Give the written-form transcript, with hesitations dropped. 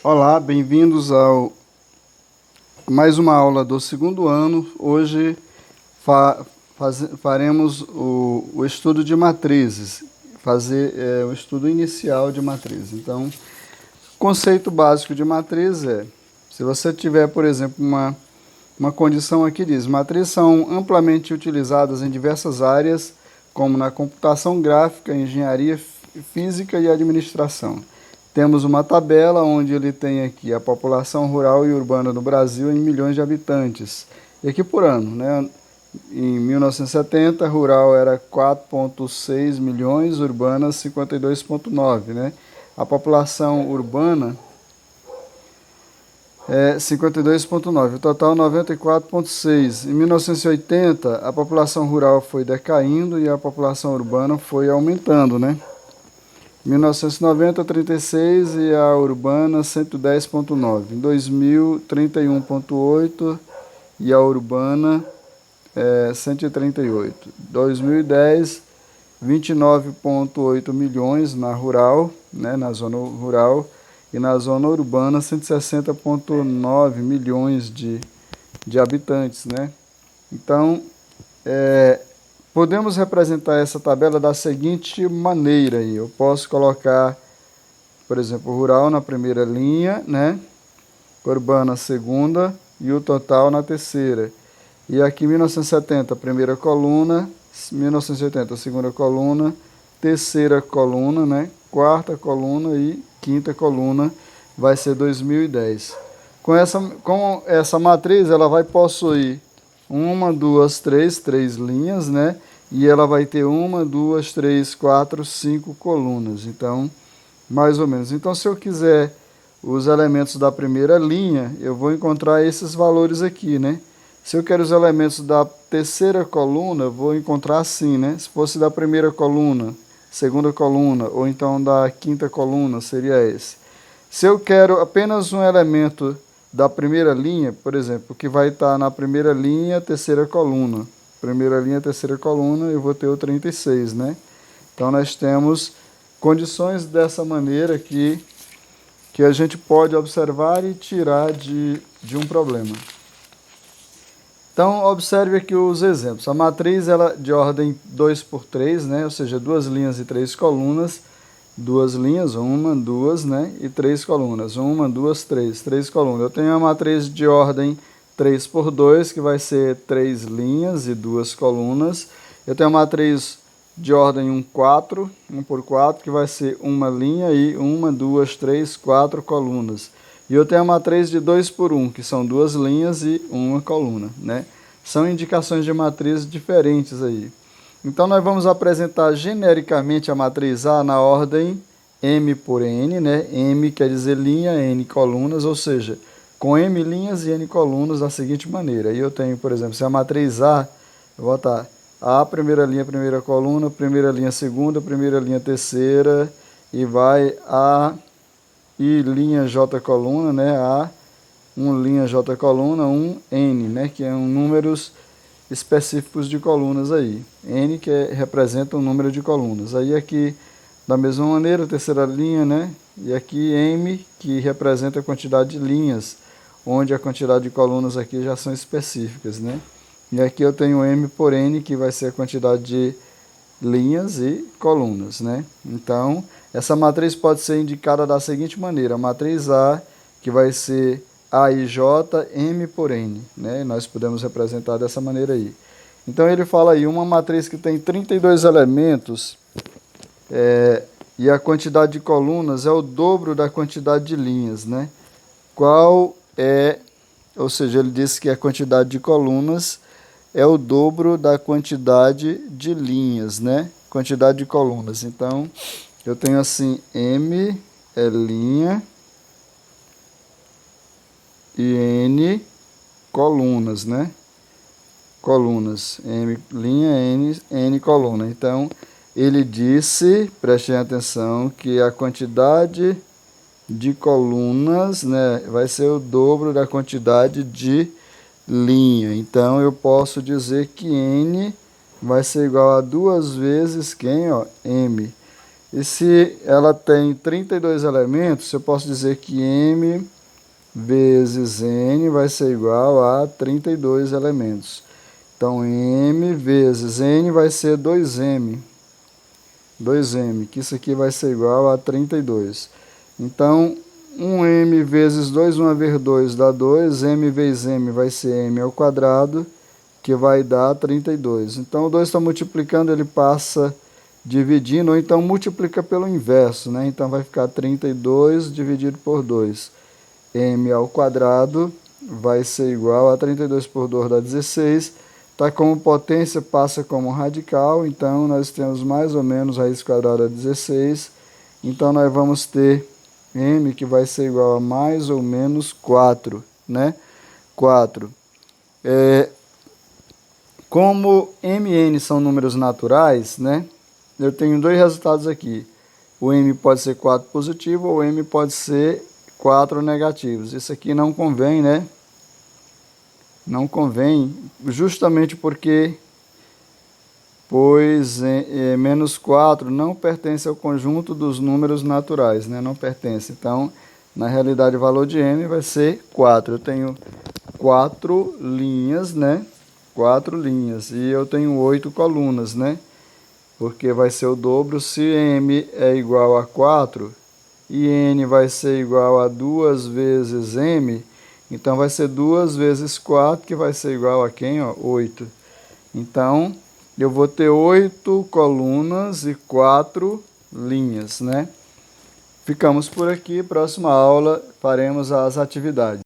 Olá, bem-vindos ao mais uma aula do segundo ano. Hoje faremos o estudo de matrizes, o estudo inicial de matrizes. Então, o conceito básico de matriz é, se você tiver, por exemplo, uma condição aqui diz, matrizes são amplamente utilizadas em diversas áreas, como na computação gráfica, engenharia física e administração. Temos uma tabela onde ele tem aqui a população rural e urbana do Brasil em milhões de habitantes. E aqui por ano, né? Em 1970, rural era 4,6 milhões, urbana 52,9, né? A população urbana é 52,9, o total 94,6. Em 1980, a população rural foi decaindo e a população urbana foi aumentando, né? 1990, 36 e a urbana 110,9. Em 2000, 31,8 e a urbana 138. 2010, 29,8 milhões na rural, né, na zona rural, e na zona urbana 160,9 milhões de habitantes, né? Então, podemos representar essa tabela da seguinte maneira aí. Eu posso colocar, por exemplo, rural na primeira linha, né? Urbana segunda e o total na terceira. E aqui 1970, primeira coluna, 1980, segunda coluna, terceira coluna, né? Quarta coluna e quinta coluna vai ser 2010. Com essa matriz, ela vai possuir uma, duas, três linhas, né? E ela vai ter uma, duas, três, quatro, cinco colunas. Então, mais ou menos. Então, se eu quiser os elementos da primeira linha, eu vou encontrar esses valores aqui, né? Se eu quero os elementos da terceira coluna, eu vou encontrar assim, né? Se fosse da primeira coluna, segunda coluna, ou então da quinta coluna, seria esse. Se eu quero apenas um elemento da primeira linha, por exemplo, que vai estar na primeira linha, terceira coluna. Primeira linha, terceira coluna, eu vou ter o 36, né? Então, nós temos condições dessa maneira que a gente pode observar e tirar de um problema. Então, observe aqui os exemplos. A matriz ela de ordem 2x3, né? Ou seja, duas linhas e três colunas. Duas linhas, uma, duas, né? E três colunas. Uma, duas, três colunas. Eu tenho a matriz de ordem 3x2, que vai ser três linhas e duas colunas. Eu tenho a matriz de ordem 1x4, 1x4, que vai ser uma linha e uma, duas, três, quatro colunas. E eu tenho a matriz de 2x1, que são duas linhas e uma coluna, né? São indicações de matriz diferentes aí. Então, nós vamos apresentar genericamente a matriz A na ordem M por N, né? M quer dizer linha, N colunas, ou seja, com M linhas e N colunas da seguinte maneira. Aí eu tenho, por exemplo, se a matriz A, eu vou botar A, primeira linha, primeira coluna, primeira linha, segunda, primeira linha, terceira, e vai A e linha J coluna, né? A, linha J coluna, N, né? Que é números específicos de colunas aí. N que representa um número de colunas. Aí aqui, da mesma maneira, terceira linha, né? E aqui M, que representa a quantidade de linhas, onde a quantidade de colunas aqui já são específicas, né? E aqui eu tenho M por N, que vai ser a quantidade de linhas e colunas, né? Então, essa matriz pode ser indicada da seguinte maneira. A matriz A, que vai ser A e J, M por N, né? Nós podemos representar dessa maneira aí. Então, ele fala aí, uma matriz que tem 32 elementos e a quantidade de colunas é o dobro da quantidade de linhas, né? Qual é, ou seja, ele disse que a quantidade de colunas é o dobro da quantidade de linhas, né? Quantidade de colunas. Então, eu tenho assim, M é linha e N colunas, né? Colunas. M linha, N coluna. Então, ele disse, prestem atenção, que a quantidade de colunas, né, vai ser o dobro da quantidade de linha. Então, eu posso dizer que N vai ser igual a duas vezes quem? Ó, M. E se ela tem 32 elementos, eu posso dizer que M vezes N vai ser igual a 32 elementos. Então, M vezes N vai ser 2M. 2M, que isso aqui vai ser igual a 32. Então, 1M vezes 2, 1 vezes 2 dá 2. M vezes M vai ser M ao quadrado, que vai dar 32. Então, o 2 está multiplicando, ele passa dividindo, ou então multiplica pelo inverso, né? Então, vai ficar 32 dividido por 2. M ao quadrado vai ser igual a 32 por 2 dá 16. Tá como potência, passa como radical, então nós temos mais ou menos raiz quadrada de 16. Então nós vamos ter M que vai ser igual a mais ou menos 4, né? 4. Como M e N são números naturais, né? Eu tenho dois resultados aqui. O M pode ser 4 positivo ou M pode ser 4 negativos. Isso aqui não convém, né? Não convém, justamente porque, menos 4 não pertence ao conjunto dos números naturais, né? Não pertence. Então, na realidade, o valor de M vai ser 4. Eu tenho 4 linhas, né? 4 linhas. E eu tenho 8 colunas, né? Porque vai ser o dobro. Se M é igual a 4 e N vai ser igual a 2 vezes M, então vai ser 2 vezes 4, que vai ser igual a quem? 8. Então, eu vou ter 8 colunas e 4 linhas, né? Ficamos por aqui. Próxima aula faremos as atividades.